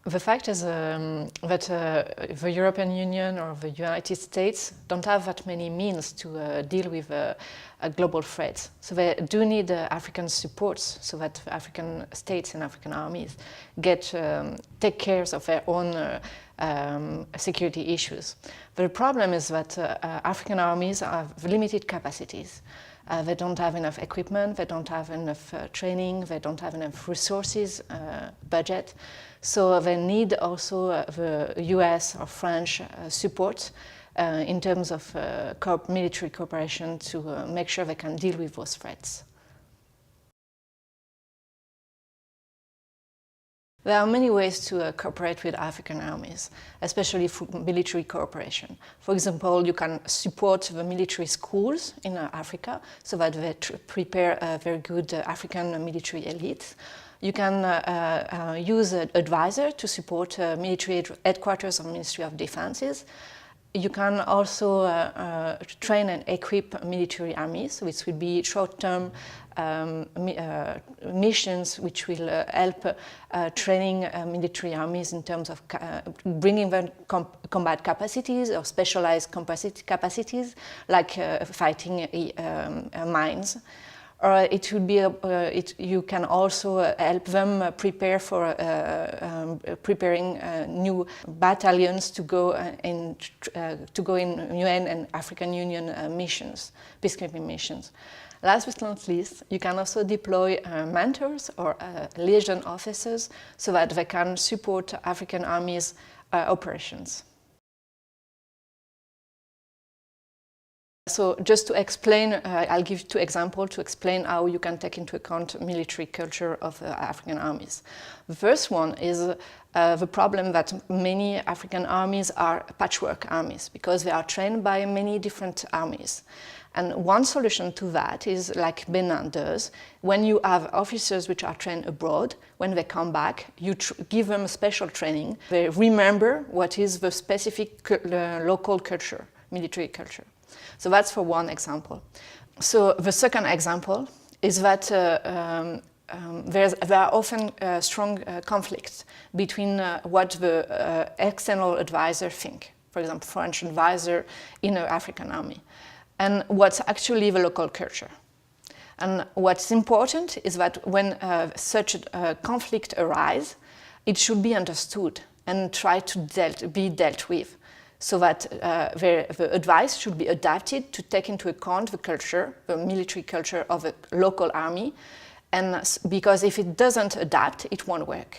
The fact is that the European Union or the United States don't have that many means to deal with global threats. So they do need African support so that African states and African armies take care of their own security issues. The problem is that African armies have limited capacities. They don't have enough equipment, they don't have enough training, they don't have enough resources, budget. So they need also the US or French support in terms of military cooperation to make sure they can deal with those threats. There are many ways to cooperate with African armies, especially for military cooperation. For example, you can support the military schools in Africa so that they prepare a very good African military elites. You can use an advisor to support military headquarters of Ministry of Defenses. You can also train and equip military armies, which will be short-term missions which will help training military armies in terms of bringing them combat capacities or specialized capacities like fighting mines. Or it would be you can also help them prepare for preparing new battalions to go in UN and African Union missions, peacekeeping missions. Last but not least, you can also deploy mentors or liaison officers so that they can support African armies' operations. So just to explain, I'll give 2 examples to explain how you can take into account military culture of African armies. The first one is the problem that many African armies are patchwork armies because they are trained by many different armies. And one solution to that is like Benin does. When you have officers which are trained abroad, when they come back, you give them special training. They remember what is the specific local culture, military culture. So that's for one example. So the second example is that there are often strong conflicts between what the external advisor think, for example, French advisor in an African army, and what's actually the local culture. And what's important is that when such a conflict arises, it should be understood and try to be dealt with, so that the advice should be adapted to take into account the culture, the military culture of a local army, and because if it doesn't adapt, it won't work.